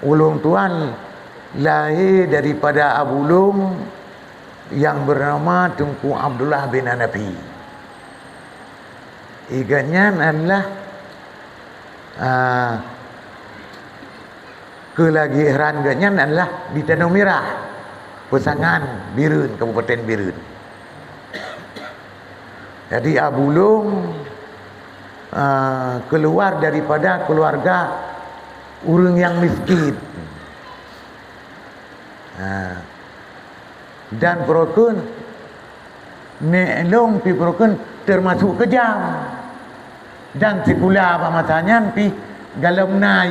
ulung tuan lahir daripada abulung yang bernama Tunku Abdullah bin Hanafi. Iganya adalah kelahiran ganya adalah di Tanah Merah, Pesangan Birun, Kabupaten Birun. Jadi abulung keluar daripada keluarga orang yang miskin. Dan perokun nek long pi perokun termasuk kejam. Dan sekolah pamatanya pi galamna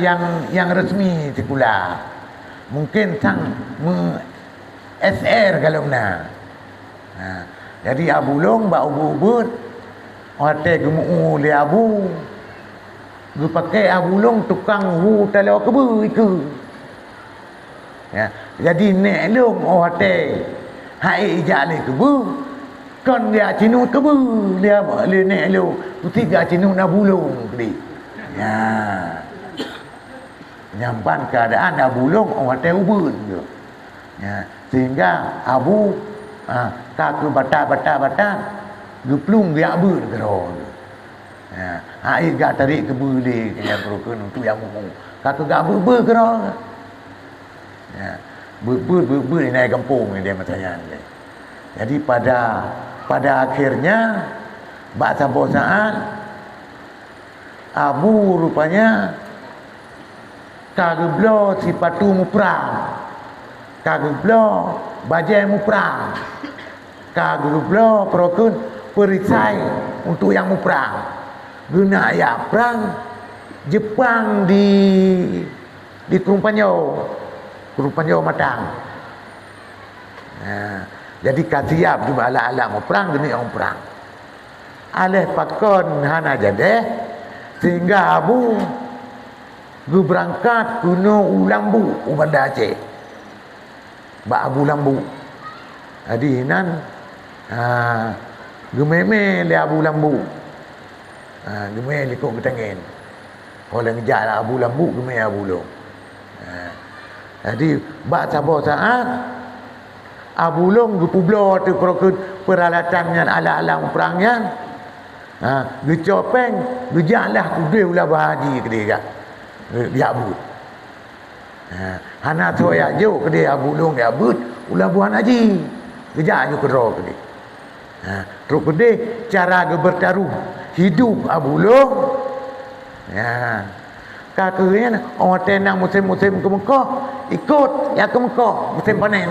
yang resmi sekolah. Mungkin sang SR galamna. Jadi abulung ba ubud ote gemu le abu. Gu pakai abulung tukang hu talau kebu iku. Ya, jadi nek long ote hai jale kebu. Kon dia cinu kebu dia le nek long tiga cinu abulung kedi. Ya. Nyampan keadaan abulung ote ubud. Ya, sehingga abu kaku bata geplung dia ber gero. Air gak tarik ke bule yang perukun untuk yang mu. Kaku gak ber gero. Ber ni naik kampung ni dia macamnya. Jadi pada akhirnya bahasa bosaan abu rupanya kageblo si patu mu perang. Kageblo bajai mu perang. Kageblo perokun perisai untuk yang mu perang. Guna ya perang Jepang di Kurumpanyo Matang. Jadi kasiap juga ala-ala mu perang demi orang perang. Aleh pakon hana jadeh sehingga abu gu berangkat kuno Ulambu Banda Aceh. Ba Abu Lambu. Jadi nan gememe le Abu Lambu. Gememe le kok ketengin. Orang ngejak lah Abu Lambu gememe Abu Long. Jadi ba sabo saat Abu Long gu publo tu peralatannya ala-ala perangnya. Gu copeng gu jaklah kude ulah bahaji ke dia. Dia Abu. Hana soyak jo ke dia abulung dia but ulah buan haji kejak jo kero ke dia. Terus ke dia cara ke bertaruh hidup abulung. Kakaknya orang tenang musim-musim ke Mekah ikut ya ke Mekah musim panen.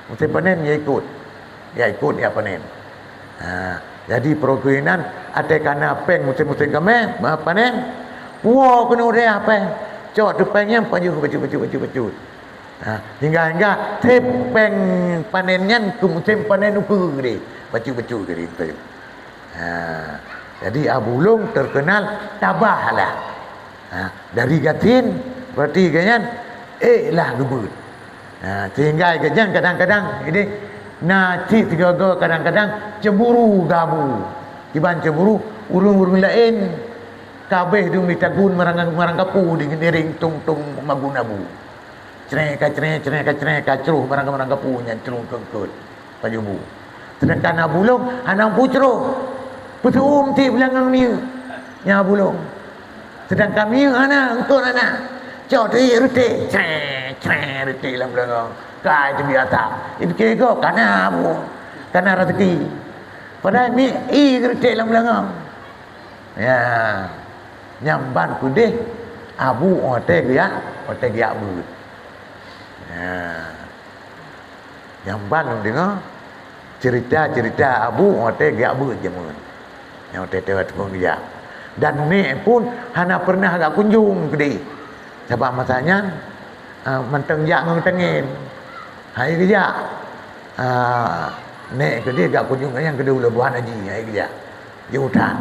Musim panen dia ikut. Ya panen. Jadi perkainan ada kana peng musim-musim kami panen. Wah kena dia apa? Cok depannya baju. Hingga tepeng panennya ke musim panen ukur gede. Baju gede itu. Jadi abulung terkenal tabah lah. Dari gatin berarti ganyan lah gebut. Sehingga ganyan kadang-kadang ini naci tiga-tiga kadang-kadang cemburu gabu. Tiban cemburu urung-urung lain kabeh dung ditagun marang kapu di gendering tung magunabu. Cereka ceruh marang kapu nyan ceruh kengkut pajubu. Sedangkan abulung anang pucro. Putum ti belangang miu. Nya abulung. Sedangkan miu ana engkau ana. Cok ti rute. Rute lam belangang. Kai tu biasa. Ibu kego kana abu. Kana rezeki. Padahal mi rute lam belangang. Ya. Nyamban kudih abu ote dia but. Nyamban dengar cerita abu ote dia but jemun. Yang ote tewat pun dia. Dan ni pun hana pernah agak kunjung kudih. Sebab masanya menteng jak ngentengin. Hai kerja. Nek kudih agak kunjung yang kedua lebuhan haji hai kerja. Dia hutang.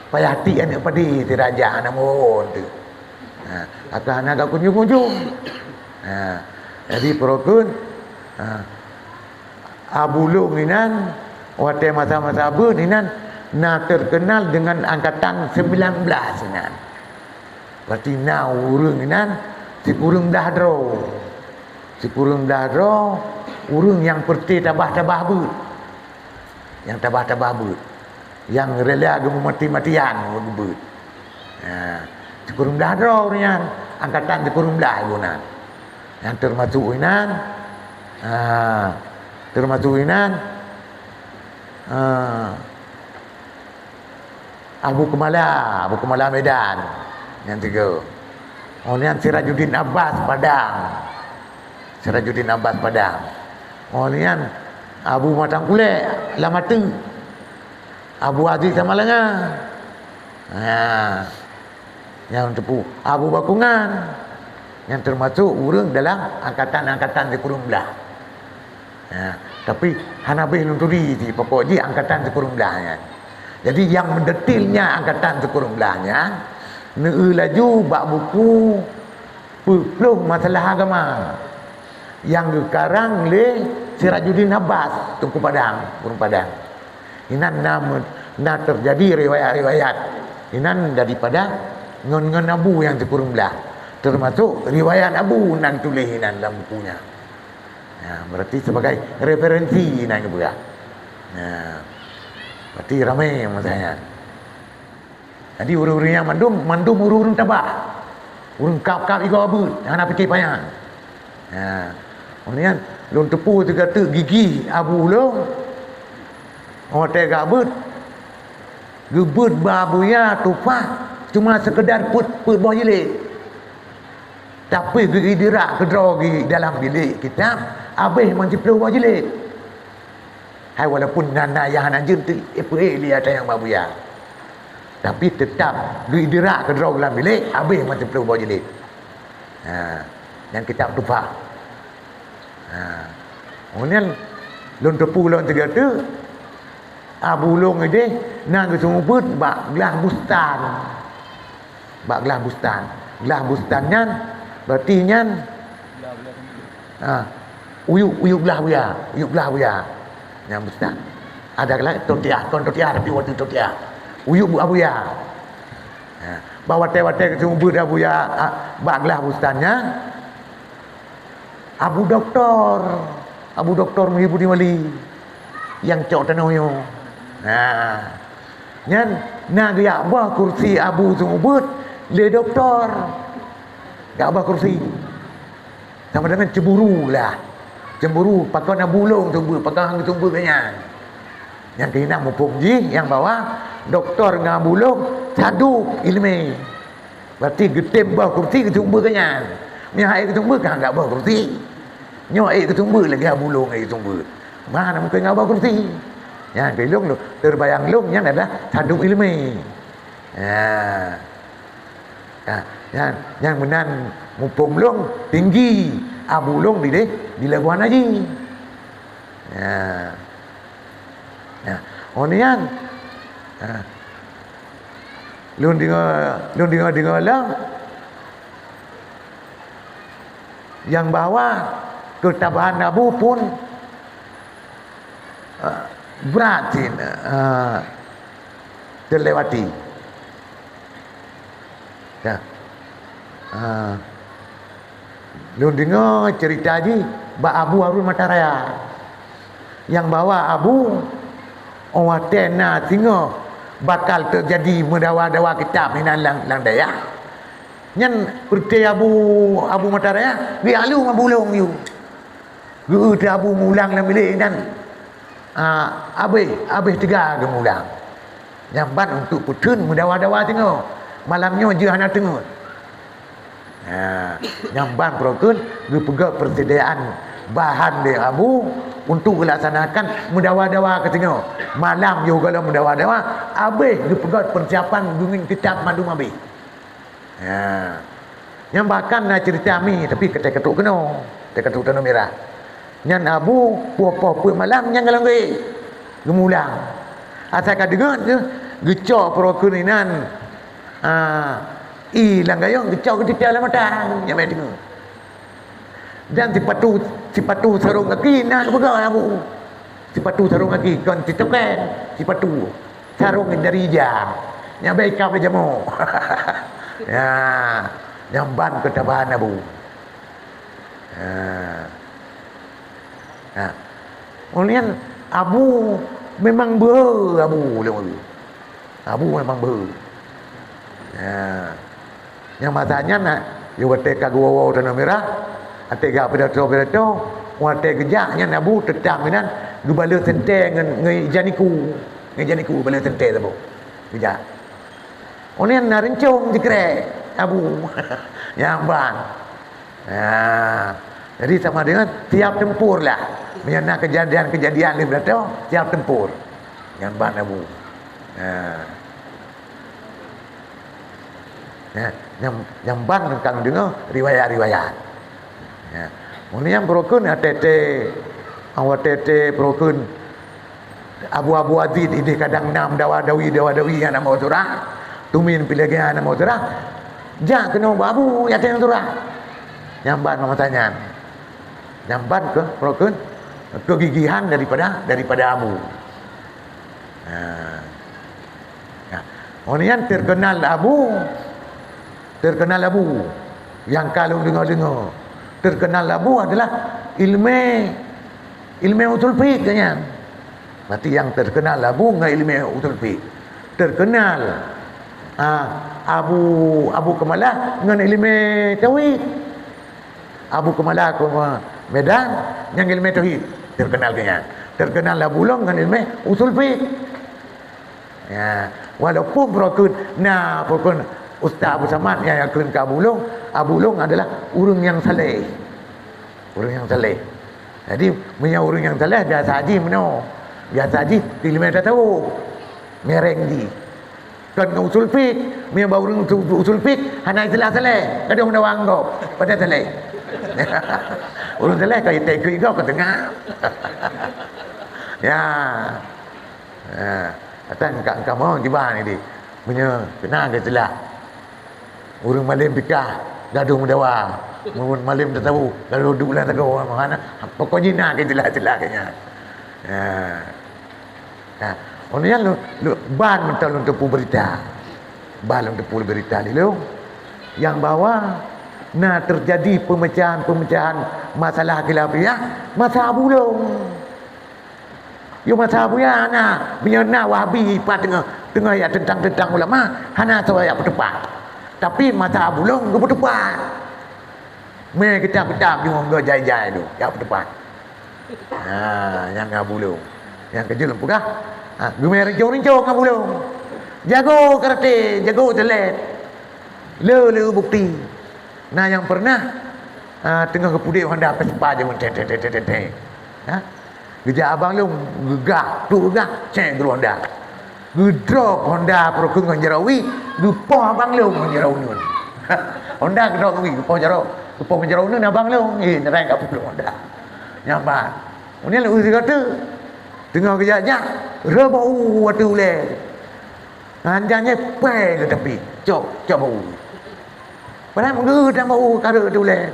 Payah hati anak padi tiraja anak mohon tu. Akan agak kunjung-kunjung. Jadi perokun abulung inan wate masa-masa abu inan terkenal dengan angkatan 19 inan. berarti na urang inan si kurung dahdro. Si kurung dahdro urang yang perti tabah-tabah but. Yang tabah-tabah but. Yang rela gemu mati-matian but. Si kurung dahdro nian angkatan si kurung dah gunan. Yang termasuk inan Abu Kemala Medan yang tiga. Yang Sirajuddin Abbas Padang. Yang Abu Matang Kulek Lamatu. Abu Aziz Samalanga. Yang tepu Abu Bakungan, yang termasuk urang dalam angkatan-angkatan di kurung belah. Tapi Hanabi Lunturi di pokok je angkatan di kurung belahnya. Jadi yang mendetilnya angkatan di kurung belahnya, laju bak buku peluk masalah agama. Yang sekarang le Sirajuddin Abbas Tunku Padang, Kurung Padang. Inan nama terjadi riwayat-riwayat. Inan daripada ngon Abu yang di kurung belah. Termasuk riwayat Abu nan tulis inan dalam bukunya. Berarti sebagai referensi inan juga. Berarti ramai masanya. Jadi urang-urang yang mandum urang tabah. Urang kap-kap iko abut, hana fikir payah. Kemudian lon tepu tu kata gigi Abu lo. Hotel gabut. Gebut babuya tupah cuma sekedar put bawah jilid. Tapi gigi dirak kedrogi dalam bilik kitab habis menciplu bawah jilid. Hai walaupun nana yang anjun tu dia ada yang babuya. Tapi tetap gigi dirak kedrogi dalam bilik habis menciplu bawah jilid. Yang kitab tupah. Kemudian lon tepu lon tiga tu Abu Long ini nang kesumuput bak gelah bustan. Bak gelah bustan. Gelah bustannya berarti nyan uyuk gelah buya. Yang bustan. Ada gelah totiah tapi waktu totiah. Uyuk bu abuya. Bawa te-wate kesumuput abuya bak gelah bustannya. Abu Doktor Muhyiddin Wali yang cok tanoyo. Nyan gaya bah kursi Abu Sungubut le doktor. Gak bah kursi. Sama dengan cemburu lah. Cemburu pakai Abu Long tunggu, pakai hang tunggu kanya. Yang kena mumpung ji yang bawa doktor dengan Abu Long saduk ilmi. Berarti getem bah kursi ketunggu kanya. Nya ai ketunggu kan gak bah kursi. Nyo ai ketunggu lagi Abu Long ai ketunggu. Mana mungkin gak bah kursi. Ya, belum terbayang lum yang adalah saduk ilmi. Yang menan mumpung long tinggi Abu Long di Labuan Haji. Onian. Lun dengar lah. Yang bawa ketabahan Abu pun beratin terlewati. Lu dengar cerita ni Mbak Abu Harun Mataraya yang bawa Abu Owatena tengok bakal terjadi mendawa-dawa kitab ni lang daya. Nyan perti Abu Mataraya bialu mabulong you. Gu Abu mulang dalam bilik dan habis tiga gemulang. Nyambat untuk putun mendawa-dawa tengok. Malamnya je anak tengok. Nyambat perokun dia pegang persediaan bahan dia Abu untuk melaksanakan mendawa-dawa ke tengok. Malam juga kalau mendawa-dawa habis dia pegang persiapan dengan kitab madu habis. Nyambakan nak cerita mi tapi ketuk kena. Ketuk tanah merah. Nyan Abu puap-puap malam yang galang gemulang. Asal dengar je gecok perokun inan ilang gayong gecok ke dalam matang yang mai dengar. Dan sipatu sarung kaki nak pegang Abu. Sipatu sarung kaki kon titokan sipatu sarung dari jam. Yang baik kau jamu. Ya, nyamban ketabahan Abu. Nah, kemudian Abu memang Abu memang yang matanya nak wate kagua tanah merah atega pedato wate gejaknya Abu tetang nan gubala tente ngejaniku bala tente tu gejak kemudian narencong dikre Abu yang bang. Jadi sama dengan tiap tempur lah menyana kejadian-kejadian ni berada tiap tempur yang ban Abu. Yang ban kang dengar riwayat-riwayat. Kemudian berokun tete berokun Abu Azid ini kadang nam dawi yang nama surah tumin pilih nama surah jak kena Abu ya tengah surah nyamban matanya nyamban ke berokun kegigihan daripada Abu. Kemudian terkenal Abu yang kalau dengar terkenal Abu adalah ilmu usul fiqh kan. Berarti yang terkenal Abu dengan ilmu usul fiqh. Terkenal Abu Kamalah dengan ilmu tauhid. Abu Kamalah ke Medan yang ilmu tauhid terkenal kan. Terkenal Abu Long dengan ilmu usul fiqh. Ya, walaupun berokun Ustaz Abu Samad yang akan ke Abu Long adalah orang yang saleh. Jadi punya orang yang saleh biasa haji biasa haji ilmu dah tahu mereng di kan usul fiqh punya orang usul fiqh hanya istilah saleh kadang dah anggap pada saleh. Orang saleh kau teknik kau tengah. Ya. Atan kamu gimana ni punya kena ke celah urang malim pikah gaduh mendawa mun malim tak tahu gaduh dulan tak tahu mana pokoknya nak ke celah kanya kemudian lu ban mental untuk berita dulu yang bawa terjadi pemecahan masalah khilafiyah masa Abu Long. Yo masa Abu ya menyana Wahabi pada tengah ya tentang ulama hana tahu ya berdebat. Tapi masa Abu Long ke berdebat. Kita di monggo jai-jai tu ya berdebat. Yang Abu Long. Yang kecil pula gemer rincong Abu Long. Jago karate, jago telet. Le bukti. Nah yang pernah tengah kepudi Honda Vespa je tete. Gejak abang lu gegah cek dulu Honda gedrop Honda perukun dengan jerawi gepoh abang lu dengan jerawi nun Honda gedrop gepoh dengan jerawi nun abang lu nerang kat perlu Honda nyambat ini lu kata tengah kejak rebau waktu le anjanya pe ke tepi cok bau padahal menggedah bau kara tu le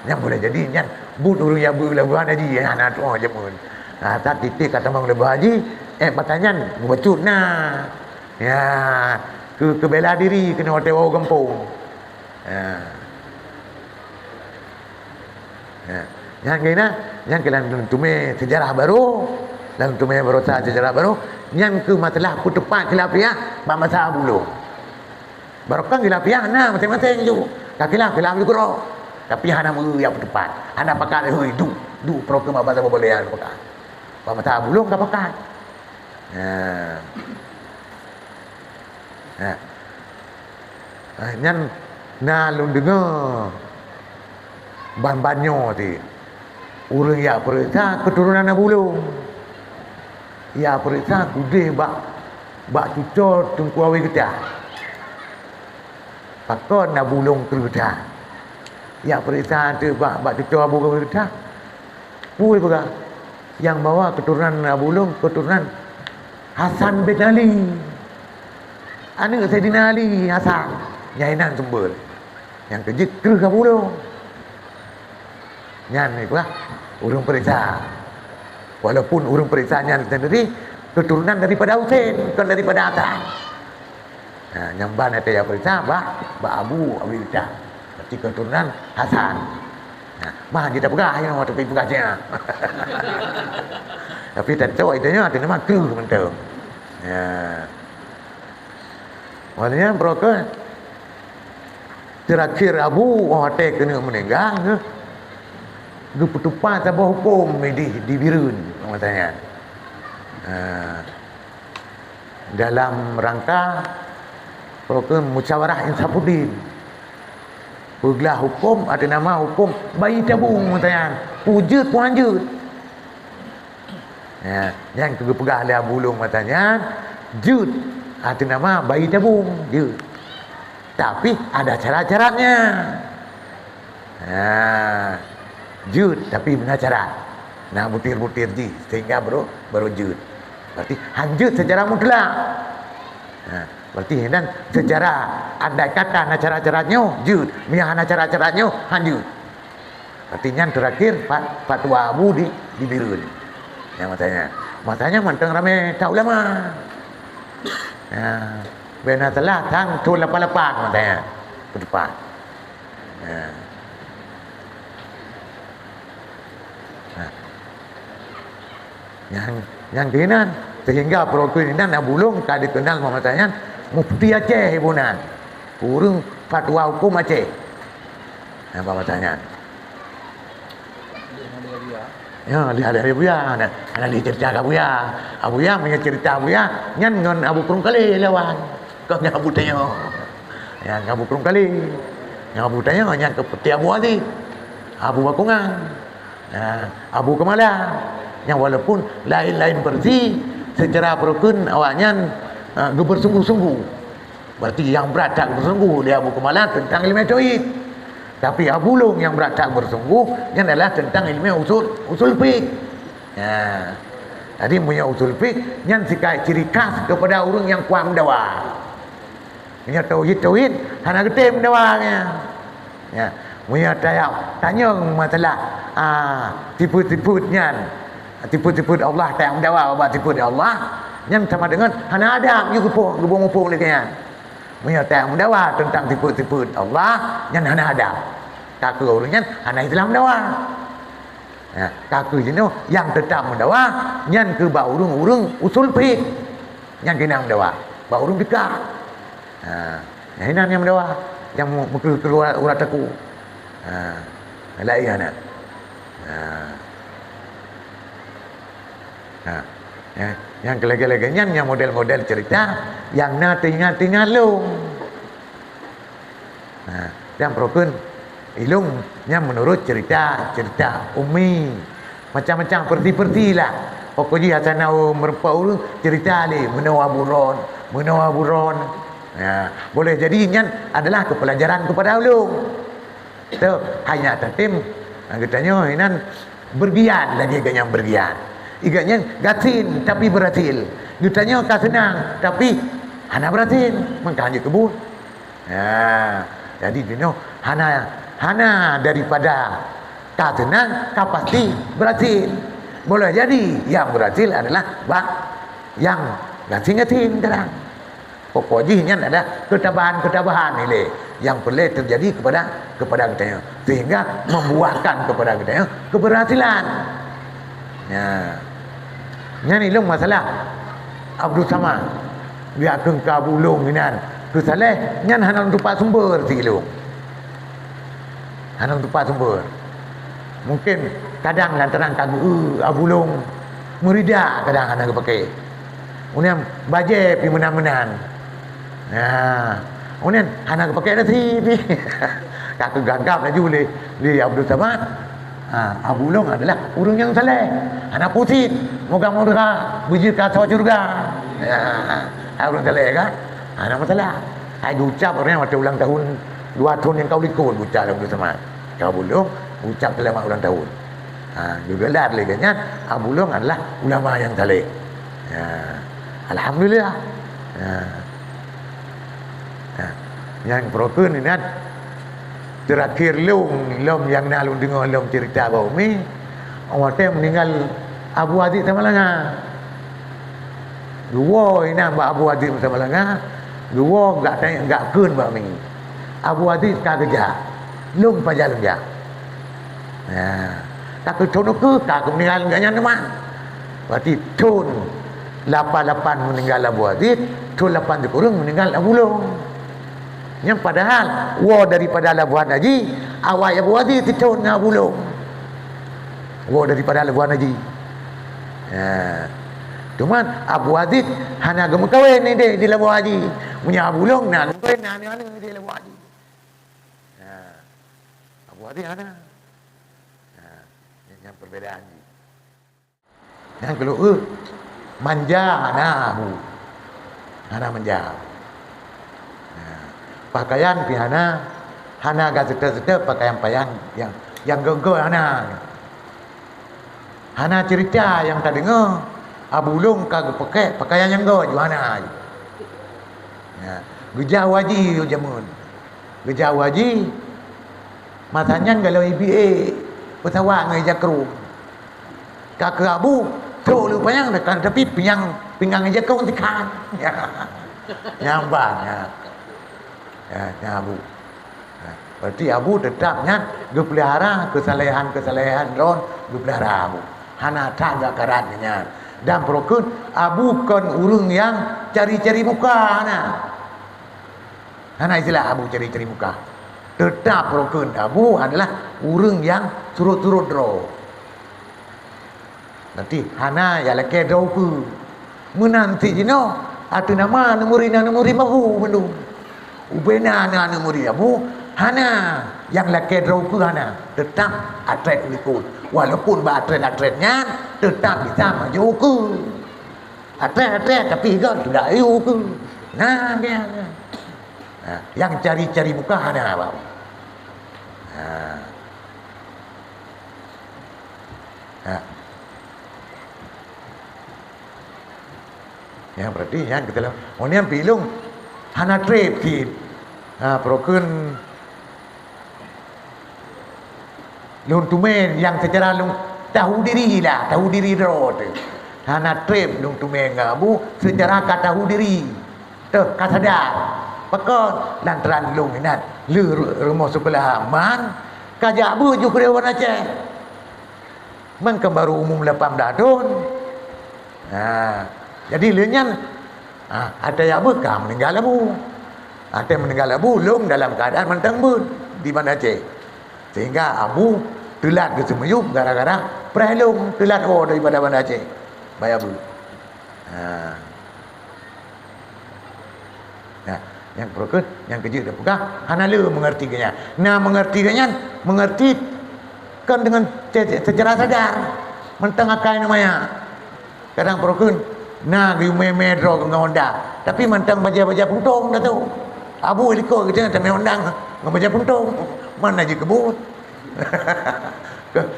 yang boleh jadi yang but urang yang berlebihan haji anak tu aja pun tak titik kata bang lebih haji pertanyaan becut nah ya ke bela diri kena hotel orang kampung yang kena yang kelan tume sejarah baru dan tume berusaha sejarah baru yang ke masalah kutupan khilafiyah masa Abu Long barokah khilafiyah masing-masing tu khilaf juga tapi hana yang depan hana pakai du program bahasa boleh yang pakai masa Abu Long tak pakai nyan lu dengar ban-banyo ti urang ya periksa keturunan Abu Long ya periksa kude bak cucur tungku awi kita pakon Abu Long kerja ya periksa tu bak cucur Abu Long kerja boleh juga yang bawa keturunan Abu Long keturunan Hasan bin Ali anak Sayyidina Ali Hasan nyainan sumber yang kerja kerja Abu Long nyan ni pula urang periksa walaupun urang periksanya sendiri keturunan daripada Husain bukan daripada Hasan Nyamban ada yang berita Abu berita berarti keturunan Hasan. Mah kita pegah yang waktu pergi pegahnya. Tapi tak tahu idenya ada nama ke mentu. Maknanya broker terakhir Abu hotel kena meninggal ke petupas tabah hukum di Birun katanya. Dalam rangka program musyawarah insafuddin pergelah hukum ada nama hukum bayi tabung katanya wujud pun lanjut yang juga pegah oleh Abu Long katanya jud ada nama bayi tabung jud tapi ada cara-caranya jud tapi benar cara nah butir-butir ji sehingga baru jud berarti hanjut secara mutlak. Berarti dan secara andai kata cara-caranya jud, miah cara-caranya hanjut. Berarti yang terakhir fatwa Abu di Birun. Yang matanya manteng rame tak ulama. Benar telah tang tu lepas-lepas matanya ke depan. Yang kenan sehingga program ini Abu Long tak dikenal matanya Mufti Aceh ibunan urung fatwa hukum Aceh apa matanya ya lihat dari Buya ada cerita Buya Abuya punya cerita Buya nyan ngon Abu Kurung kali lawan kau yang Abu tanya ya Abu Kurung kali yang Abu tanya nyan ke peti Abu Adi Abu Bakungan Abu Kemala yang walaupun lain-lain versi secara perukun awaknya bersungguh-sungguh berarti yang beratak bersungguh dia Abu Kemala tentang ilmu tauhid tapi Abu Long yang beratak bersungguh yang adalah tentang ilmu usul fiqh jadi punya usul fiqh yang sikai ciri khas kepada orang yang kuat mendawa punya tauhid hana gede mendawanya punya tanya masalah tipu-tipunya tipu-tipu Allah tak mendawa apa tipu Allah yang sama dengan hana ada you gubung-gubung lagi kan punya tak mendawa tentang tipu-tipu Allah yang hana ada kaku orangnya hana Islam mendawa kaku ini yang tetap mendawa yang ke ba urung usul fiqh yang kena mendawa ba urung dekat ini yang mendawa yang keluar urat aku lain yang kelega-leganya yang model-model cerita yang tinggal long yang proken ilung yang menurut cerita umi macam-macam perti lah pokoknya asana merupa urung cerita ni menawa buron boleh jadinya adalah kepelajaran kepada ulung itu hanya tatim katanya ini bergiat lagi yang bergiat iganya gatin tapi beratil ditanya kah senang tapi hana beratil mengkaji kebun jadi dia hana daripada kah senang kah pasti beratil boleh jadi yang beratil adalah yang gatin kadang pokoknya ada ketabahan nilai yang boleh terjadi kepada kita sehingga membuahkan kepada kita keberhasilan ni long masalah Abdul Samad dia akan kabulung inan tu saleh nyan hanang tupak sumber ti long hanang tupak sumber mungkin kadang lantaran kagu abulung muridak kadang hanang pakai uniam baje pi menan-menan uniam hanang pakai dah si kaku gagap laju li Abdul Samad Abulung adalah urung yang saleh anak putih moga-moga buji kata surga urung saleh kan anak masalah hai ucap orang waktu ulang tahun 2 tahun yang kau likut ucap Abdul Samad Abulung ucap selamat ulang tahun juga lah leganya Abulung adalah ulama yang saleh alhamdulillah yang proken ini terakhir lom yang nak dengar lom cerita bahawa mi orang tu meninggal Abu Aziz Tamalanga dua ini Abu Aziz Tamalanga Dua enggak kun ba mi. Abu Aziz ka kerja. Lung pa jalan dia. Tak kecono ke tak meninggal enggaknya teman. Berarti tun 88 meninggal Abu Aziz, tun 8 dikurung meninggal Abu Long. Yang padahal daripada Labuan Haji, awak Abu Aziz tun Abu Long. Daripada Labuan Haji. Cuman Abu Aziz hanya gemuk kawin ni dia di Labuan Haji. Punya Abu Long nak kawin mana di Labuan Haji. Abu Aziz hanya. Yang perbedaan ni. Yang kedua, manja Abu. Hana manja. Pakaian pihana agak sedap-sedap pakaian yang genggo Hana cerita yang tak dengar Abu Long kagak pakai pakaian yang go Hana. Gejau haji jamun. Gejau haji matanya kalau IBA pesawat ngai jakru. Kakak Abu tu lupanya dekat tapi pinggang jakru tekan. Nyambang Abu. Berarti Abu tetapnya pelihara kesalahan ron pelihara Abu. Hana tak karatnya. Dan perokun Abu kan urang yang cari-cari muka Hana istilah Abu cari-cari muka. Tetap perokun Abu adalah urang yang surut-surut ro. Nanti Hana ya leke ro ku. Menanti jino atu nama nemuri mahu mendu. Ubena nemuri Abu Hana yang laki ro ku Hana tetap atlet ikut. Walaupun atletnya tetap bisa maju ku. Atlet tapi kan tidak ayu ku. Dia. Yang cari-cari muka Hana Bang. Yang berarti yang kita lihat. Yang pilung Hana trip kit. Perokun Lung Tumen yang secara lung tahu diri roh tu. Hana trip Lung Tumen Abu secara kata tahu diri. Kasadar. Pakon lantaran lung inat rumah sebelah man kajak bu juga dia warna Aceh. Mengke baru umum 18 tahun. Jadi lenyan ada yang bekam meninggal Abu. Ada meninggal Abu lung dalam keadaan mentang bun di Banda Aceh. Sehingga Abu telat ke Semeyup gara-gara perhelung telat daripada Banda Aceh. Bayar Abu. Yang perokut, yang kecil dah pegang, Hana le mengertikannya. Mengerti kan dengan secara sadar. Mentang akai namanya. Kadang perokut, gi medro ke Honda. Tapi mentang baca-baca puntung dah tu. Abu iliko kita tak undang baca puntung. Mana je kebut.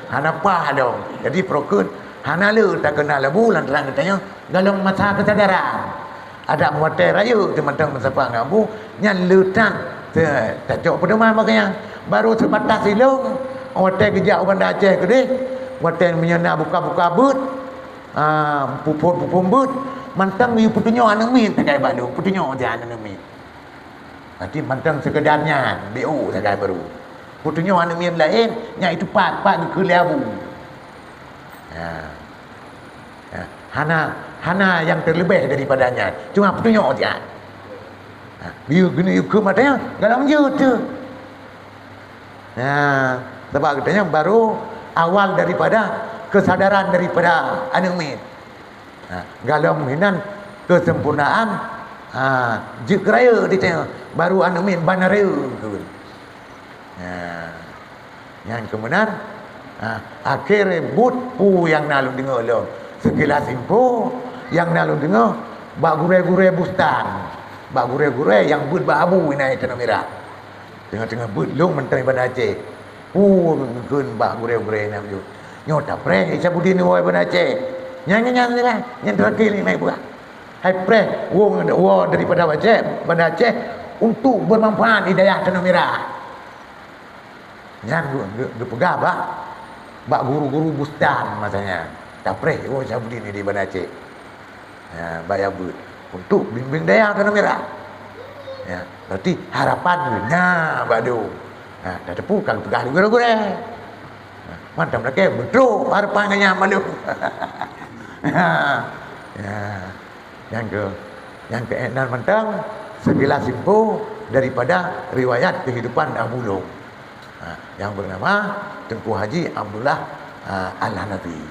Hana pah dong. Jadi perokut, Hana le tak kenal Abu lantaran katanya dalam masa kesadaran. Ada muatai raya teman-teman mesapang Abu yang letak tak cok pedoman makanya baru sebatas silung muatai kejap Banda Aceh ke dia muatai menyena buka-buka but pupuk but mantang yu putunyo anamin tak kaya balu putunyo dia anamin nanti mantang sekedarnya BO tak kaya baru putunyo anamin lain yang itu pak ke Abu Hana yang terlebih daripadanya. Cuma petunjuk dia. Dia gini ke matanya dalam je tu. Sebab katanya baru awal daripada kesadaran daripada anumin. Kalau minan kesempurnaan jikraya dia baru anumin banaraya tu. Yang kemudian akhir but pu yang nalu dengar lo. Sekilas info yang nalu dengar bak gure-gure bustan. Bak gure-gure yang but bak abu inai tanah merah. Tengah-tengah but long menteri Banda Aceh. Kun bak gure-gure nak ju. Nyota pre Isabudin ni woi Banda Aceh. Nyanyi-nyanyi lah. Yang terakhir ni naik buat. Hai pre wong daripada Banda Aceh untuk bermanfaat hidayah tanah merah. Yang dipegah bak guru-guru bustan masanya. Tapreh Isabudin ni di Banda Aceh. Bayar but untuk bimbing daya tanah merah. Ya, berarti harapan. Nah, badu. Nah, dah tepu kalau pegah gura-gura. Mantap lagi, betul harapannya malu. Ya, yang keenam mentang sekilas info daripada riwayat kehidupan dahulu. Yang bernama Tengku Haji Abdullah Al-Hanafi.